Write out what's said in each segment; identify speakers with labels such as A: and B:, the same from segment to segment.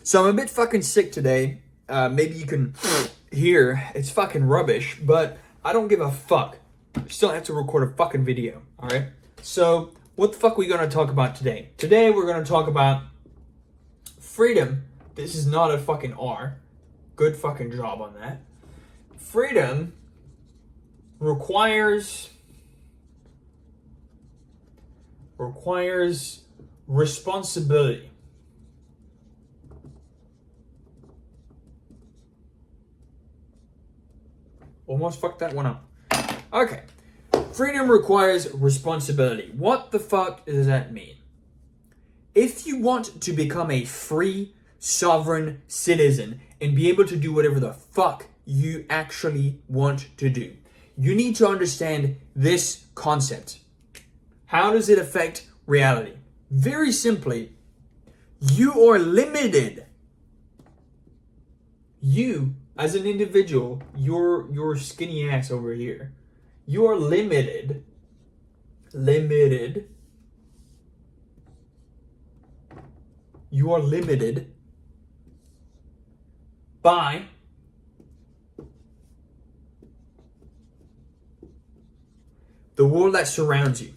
A: So I'm a bit fucking sick today. Maybe you can hear it's fucking rubbish, but I don't give a fuck. Still have to record a fucking video, alright? So, what the fuck are we gonna talk about today? Today we're gonna talk about freedom. This is not a fucking R. Good fucking job on that. Freedom requires responsibility. Almost fucked that one up. Okay. Freedom requires responsibility. What the fuck does that mean? If you want to become a free, sovereign citizen and be able to do whatever the fuck you actually want to do, you need to understand this concept. How does it affect reality? Very simply, you are limited. You, as an individual, your skinny ass over here, you are limited you are limited by the world that surrounds you.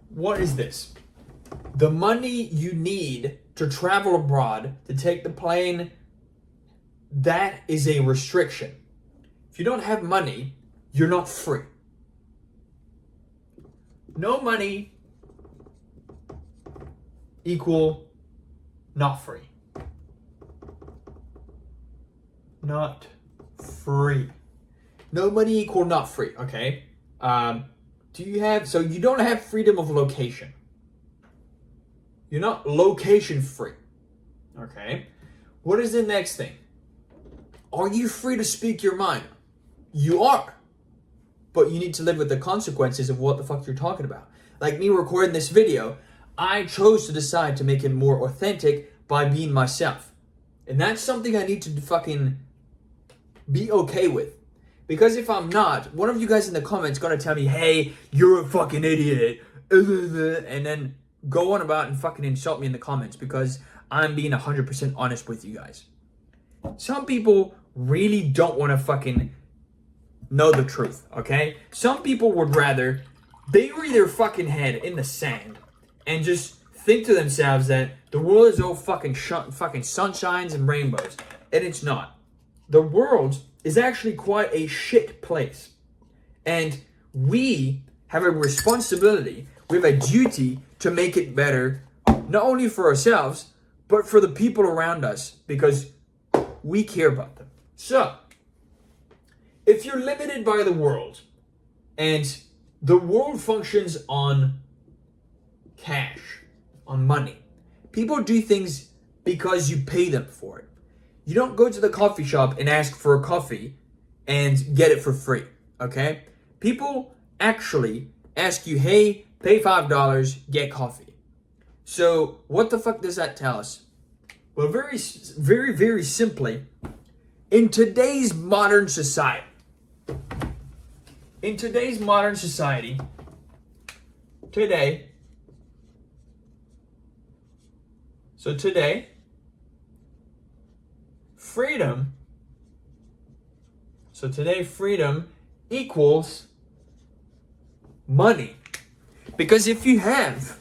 A: What is this? The money you need to travel abroad, to take the plane, that is a restriction. If you don't have money, you're not free. No money equal not free. Not free. No money equal not free, okay? So you don't have freedom of location. You're not location free, okay? What is the next thing? Are you free to speak your mind? You are. But you need to live with the consequences of what the fuck you're talking about. Like me recording this video, I chose to decide to make it more authentic by being myself. And that's something I need to fucking be okay with. Because if I'm not, one of you guys in the comments gonna tell me, hey, you're a fucking idiot. And then go on about and fucking insult me in the comments because I'm being 100% honest with you guys. Some people really don't want to fucking know the truth, okay? Some people would rather bury their fucking head in the sand and just think to themselves that the world is all fucking sunshines and rainbows. And it's not. The world is actually quite a shit place. And we have a responsibility, we have a duty to make it better, not only for ourselves, but for the people around us, because we care about them. So, if you're limited by the world, and the world functions on cash, on money, people do things because you pay them for it. You don't go to the coffee shop and ask for a coffee and get it for free, okay? People actually ask you, hey, pay $5, get coffee. So what the fuck does that tell us? Well, very, very, very simply, in today's modern society, today, freedom equals money. Because if you have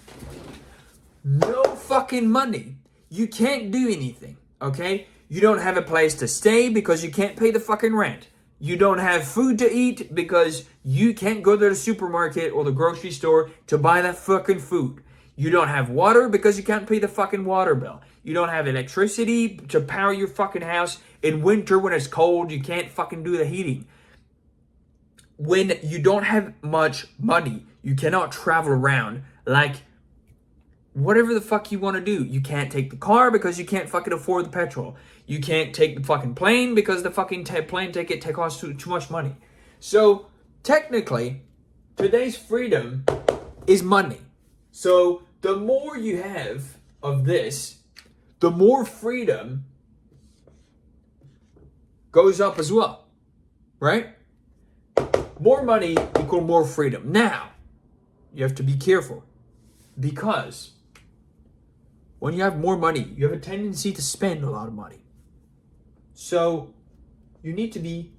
A: no fucking money, you can't do anything, okay? You don't have a place to stay because you can't pay the fucking rent. You don't have food to eat because you can't go to the supermarket or the grocery store to buy that fucking food. You don't have water because you can't pay the fucking water bill. You don't have electricity to power your fucking house. In winter when it's cold, you can't fucking do the heating. When you don't have much money, you cannot travel around like whatever the fuck you want to do. You can't take the car because you can't fucking afford the petrol. You can't take the fucking plane because the fucking plane ticket costs too much money. So technically, today's freedom is money. So the more you have of this, the more freedom goes up as well, right? More money equal more freedom. Now, you have to be careful because When you have more money, you have a tendency to spend a lot of money. So you need to be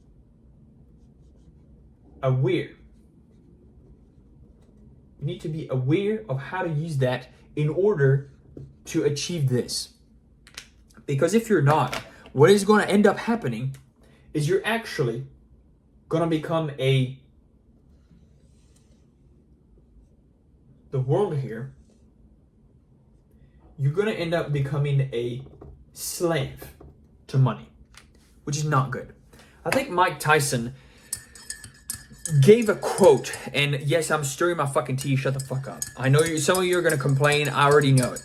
A: aware. You need to be aware of how to use that in order to achieve this. Because if you're not, what is going to end up happening is you're actually going to become the world here, you're going to end up becoming a slave to money, which is not good. I think Mike Tyson gave a quote, and yes, I'm stirring my fucking tea, shut the fuck up. I know some of you are going to complain, I already know it.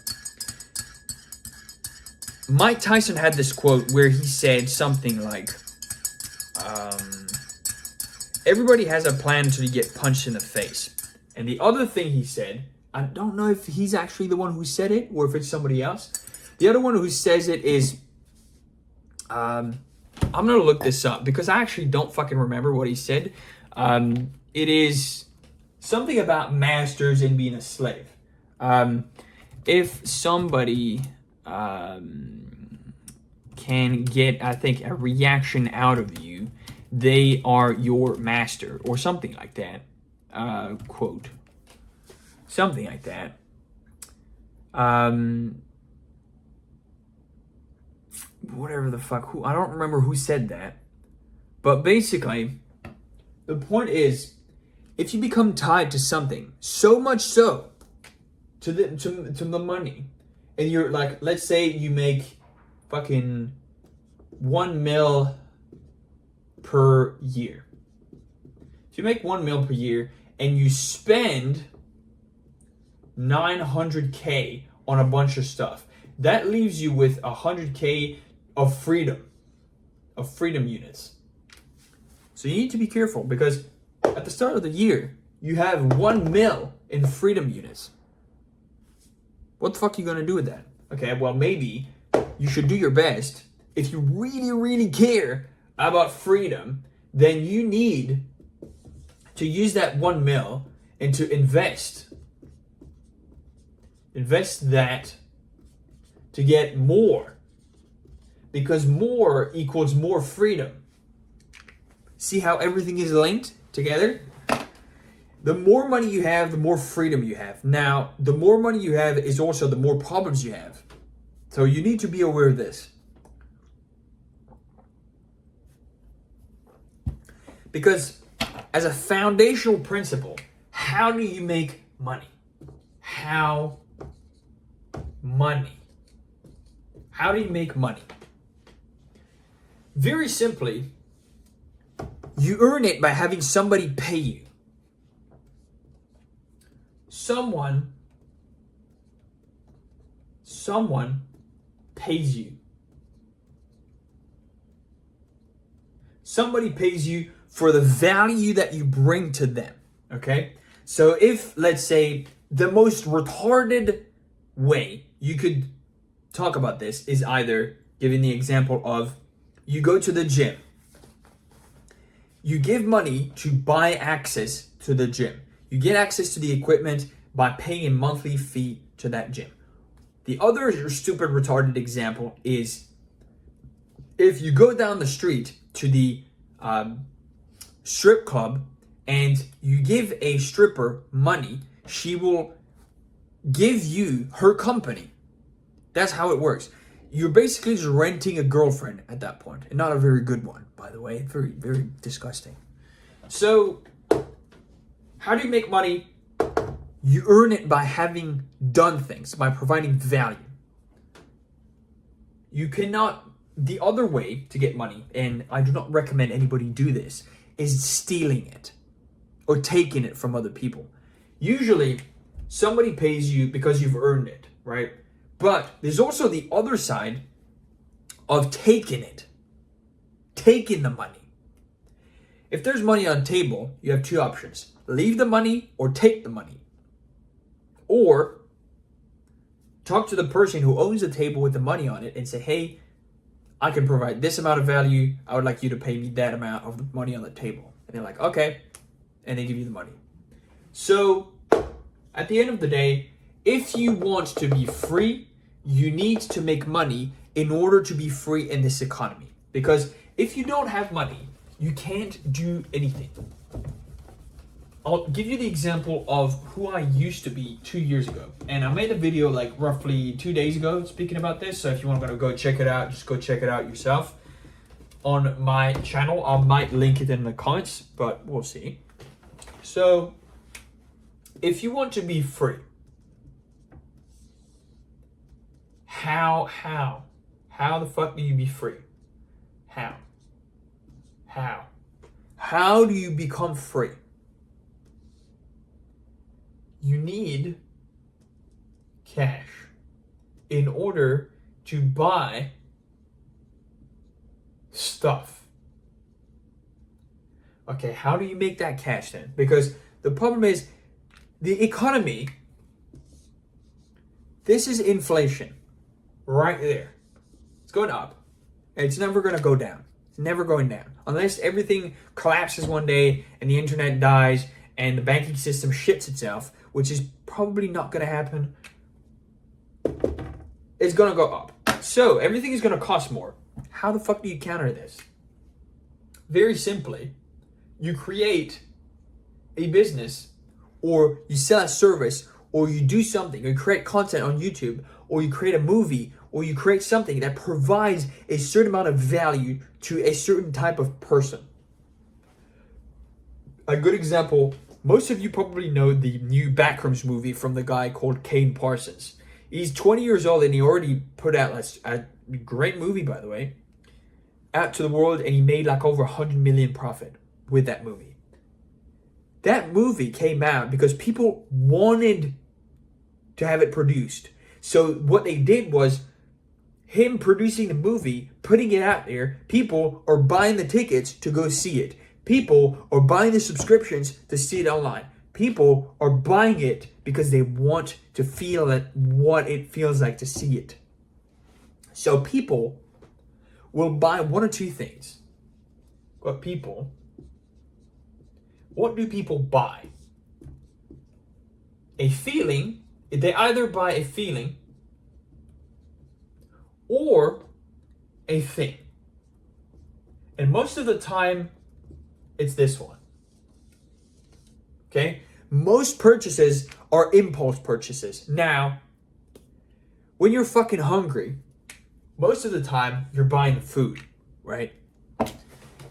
A: Mike Tyson had this quote where he said something like, everybody has a plan until you get punched in the face. And the other thing he said, I don't know if he's actually the one who said it or if it's somebody else. The other one who says it is, I'm going to look this up because I actually don't fucking remember what he said. It is something about masters and being a slave. If somebody can get, I think, a reaction out of you, they are your master or something like that. Quote. Something like that. Whatever the fuck. I don't remember who said that. But basically, the point is, if you become tied to something, so much so, to the money, and you're like, let's say you make fucking $1 million per year. If you make $1 million per year and you spend $900K on a bunch of stuff, that leaves you with $100K of freedom units. So you need to be careful because at the start of the year, you have 1 mil in freedom units. What the fuck are you gonna do with that? Okay, well maybe you should do your best. If you really, really care about freedom, then you need to use that 1 mil and to invest that to get more, because more equals more freedom. See how everything is linked together? The more money you have, the more freedom you have. Now, the more money you have is also the more problems you have. So you need to be aware of this. Because as a foundational principle, how do you make money? How do you make money? Very simply, you earn it by having somebody pay you. Someone pays you. Somebody pays you for the value that you bring to them, okay? So if, let's say, the most retarded way you could talk about this is either giving the example of you go to the gym. You give money to buy access to the gym. You get access to the equipment by paying a monthly fee to that gym. The other stupid retarded example is if you go down the street to the strip club and you give a stripper money, she will give you her company. That's how it works. You're basically just renting a girlfriend at that point, and not a very good one, by the way. Very, very disgusting. So, how do you make money? You earn it by having done things, by providing value. You cannot, the other way to get money, and I do not recommend anybody do this, is stealing it or taking it from other people. Usually, somebody pays you because you've earned it, right? But there's also the other side of taking it. Taking the money. If there's money on the table, you have two options. Leave the money or take the money. Or talk to the person who owns the table with the money on it and say, hey, I can provide this amount of value. I would like you to pay me that amount of the money on the table. And they're like, okay. And they give you the money. So at the end of the day, if you want to be free, you need to make money in order to be free in this economy. Because if you don't have money, you can't do anything. I'll give you the example of who I used to be 2 years ago. And I made a video like roughly 2 days ago speaking about this. So if you want to go check it out, just go check it out yourself on my channel. I might link it in the comments, but we'll see. So if you want to be free, how the fuck do you be free? How do you become free? You need cash in order to buy stuff. Okay, how do you make that cash then? Because the problem is the economy, this is inflation right there. It's going up. And it's never going to go down. It's never going down. Unless everything collapses one day and the internet dies and the banking system shits itself, which is probably not going to happen. It's going to go up. So everything is going to cost more. How the fuck do you counter this? Very simply, you create a business, or you sell a service, or you do something, or you create content on YouTube, or you create a movie, or you create something that provides a certain amount of value to a certain type of person. A good example, most of you probably know the new Backrooms movie from the guy called Kane Parsons. He's 20 years old and he already put out a great movie, by the way, out to the world, and he made like over 100 million profit with that movie. That movie came out because people wanted to have it produced. So what they did was him producing the movie, putting it out there, people are buying the tickets to go see it. People are buying the subscriptions to see it online. People are buying it because they want to feel it, what it feels like to see it. So people will buy one or two things. What do people buy? A feeling. They either buy a feeling or a thing. And most of the time, it's this one. Okay? Most purchases are impulse purchases. Now, when you're fucking hungry, most of the time you're buying food, right?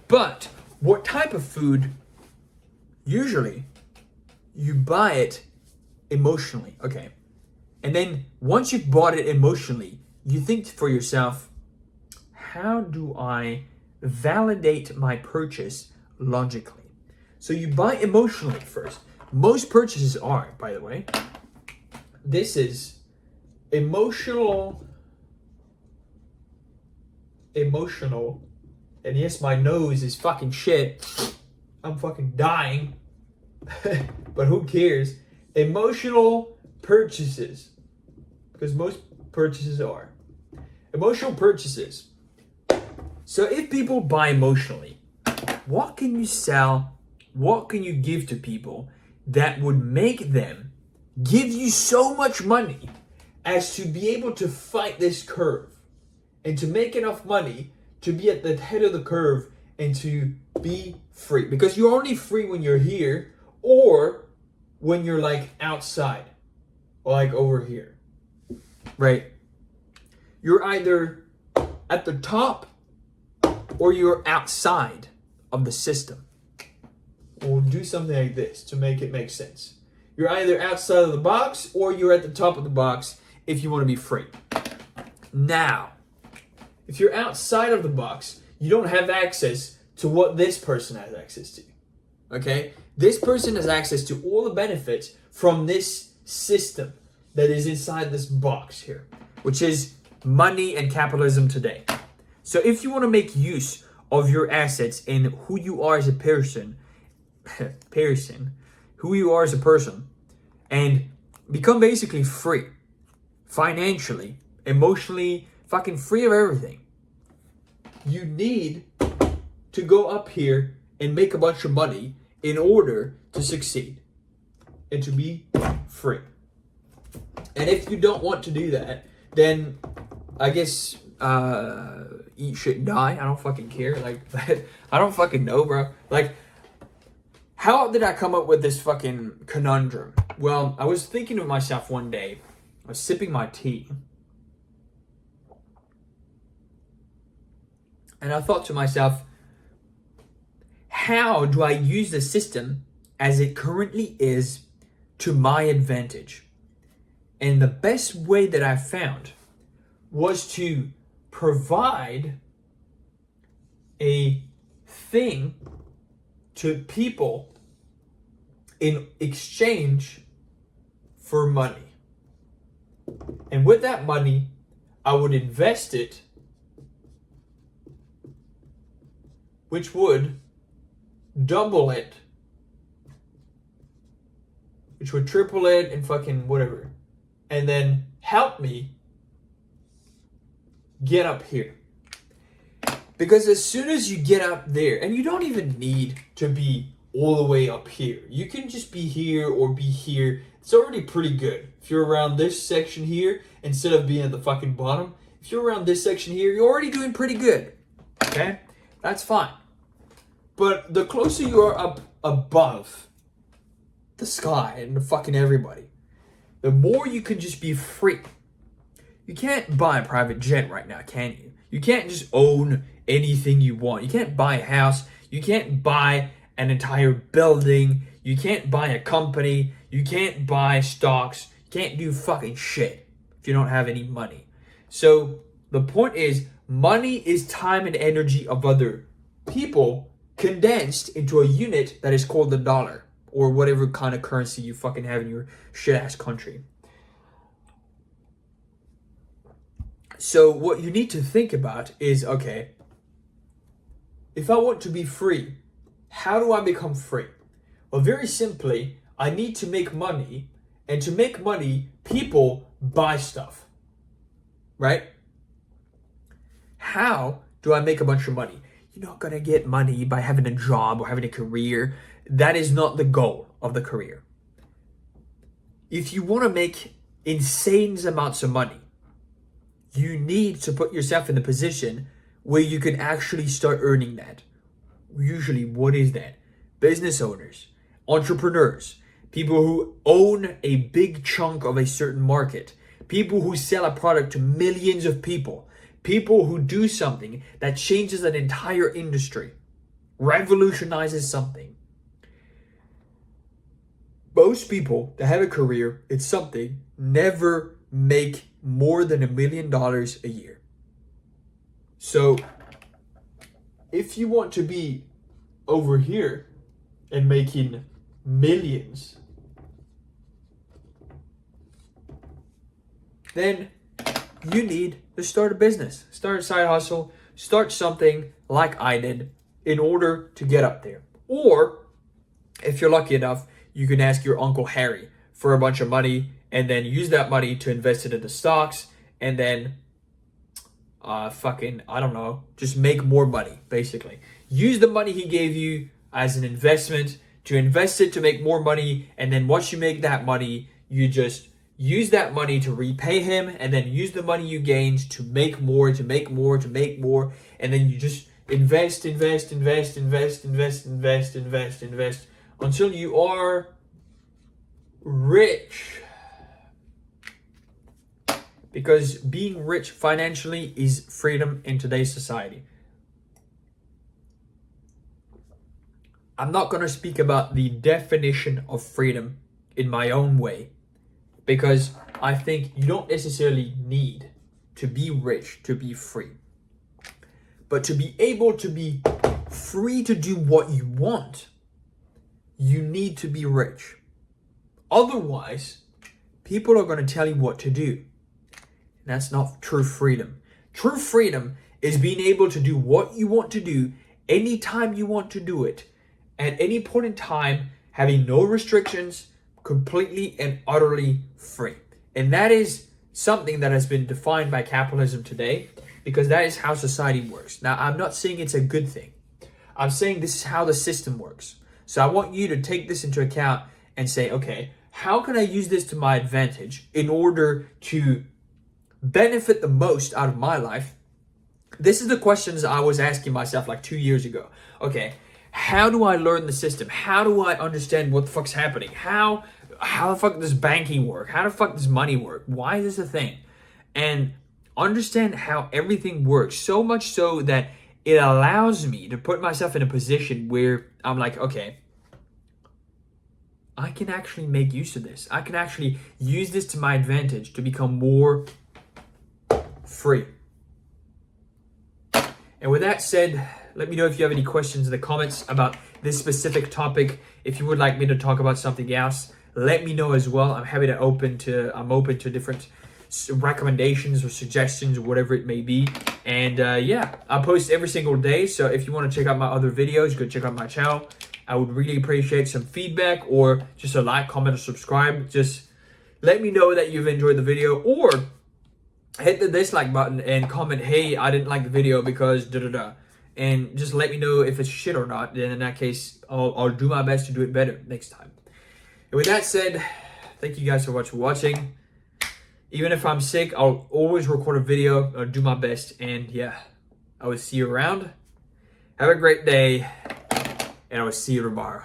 A: But what type of food? Usually, you buy it emotionally, okay? And then once you've bought it emotionally, you think for yourself, how do I validate my purchase logically? So you buy emotionally first. Most purchases are, by the way, this is emotional, and yes, my nose is fucking shit. I'm fucking dying, but who cares? Emotional purchases, because most purchases are emotional purchases. So if people buy emotionally, what can you sell? What can you give to people that would make them give you so much money as to be able to fight this curve and to make enough money to be at the head of the curve and to be free? Because you're only free when you're here or when you're like outside or like over here, right? You're either at the top or you're outside of the system. We'll do something like this to make it make sense. You're either outside of the box or you're at the top of the box if you want to be free. Now, if you're outside of the box, you don't have access to what this person has access to. Okay? This person has access to all the benefits from this system that is inside this box here, which is money and capitalism today. So if you want to make use of your assets and who you are as a person, who you are as a person, and become basically free, financially, emotionally, fucking free of everything, you need to go up here and make a bunch of money in order to succeed and to be free. And if you don't want to do that, then I guess eat shit and die. I don't fucking care. Like, I don't fucking know, bro. Like, how did I come up with this fucking conundrum? Well, I was thinking to myself one day. I was sipping my tea. And I thought to myself, how do I use the system as it currently is to my advantage? And the best way that I found was to provide a thing to people in exchange for money. And with that money, I would invest it, which would double it, which would triple it and fucking whatever, and then help me get up here. Because as soon as you get up there, and you don't even need to be all the way up here. You can just be here or be here. It's already pretty good. If you're around this section here, instead of being at the fucking bottom, if you're around this section here, you're already doing pretty good. Okay? That's fine. But the closer you are up above the sky and the fucking everybody, the more you can just be free. You can't buy a private jet right now, can you? You can't just own anything you want. You can't buy a house. You can't buy an entire building. You can't buy a company. You can't buy stocks. You can't do fucking shit if you don't have any money. So the point is, money is time and energy of other people condensed into a unit that is called the dollar, or whatever kind of currency you fucking have in your shit-ass country. So what you need to think about is, okay, if I want to be free, how do I become free? Well, very simply, I need to make money, and to make money, people buy stuff, right? How do I make a bunch of money? You're not gonna get money by having a job or having a career. That is not the goal of the career. If you want to make insane amounts of money, you need to put yourself in the position where you can actually start earning that. Usually, what is that? Business owners, entrepreneurs, people who own a big chunk of a certain market, people who sell a product to millions of people, people who do something that changes an entire industry, revolutionizes something. Most people that have a career, it's something, never make more than $1 million a year. So if you want to be over here and making millions, then you need to start a business, start a side hustle, start something like I did in order to get up there. Or if you're lucky enough, you can ask your Uncle Harry for a bunch of money and then use that money to invest it into stocks and then I don't know, just make more money, basically. Use the money he gave you as an investment to invest it to make more money, and then once you make that money, you just use that money to repay him, and then use the money you gained to make more, to make more, to make more, and then you just invest until you are rich. Because being rich financially is freedom in today's society. I'm not going to speak about the definition of freedom in my own way, because I think you don't necessarily need to be rich to be free. But to be able to be free to do what you want, you need to be rich. Otherwise, people are going to tell you what to do. That's not true freedom. True freedom is being able to do what you want to do anytime you want to do it, at any point in time, having no restrictions, completely and utterly free. And that is something that has been defined by capitalism today, because that is how society works. Now, I'm not saying it's a good thing. I'm saying this is how the system works. So I want you to take this into account and say, okay, how can I use this to my advantage in order to benefit the most out of my life? This is the questions I was asking myself like 2 years ago. Okay, how do I learn the system? How do I understand what the fuck's happening? How the fuck does banking work? How the fuck does money work? Why is this a thing? And understand how everything works, so much so that it allows me to put myself in a position where I'm like, okay, I can actually make use of this. I can actually use this to my advantage to become more free. And with that said, let me know if you have any questions in the comments about this specific topic. If you would like me to talk about something else, let me know as well. I'm open to different recommendations or suggestions or whatever it may be. And yeah, I post every single day. So if you want to check out my other videos, go check out my channel. I would really appreciate some feedback or just a like, comment, or subscribe. Just let me know that you've enjoyed the video, or hit the dislike button and comment, hey, I didn't like the video because da-da-da. And just let me know if it's shit or not. Then in that case, I'll do my best to do it better next time. And with that said, thank you guys so much for watching. Even if I'm sick, I'll always record a video. I'll do my best. And yeah, I will see you around. Have a great day. And I will see you tomorrow.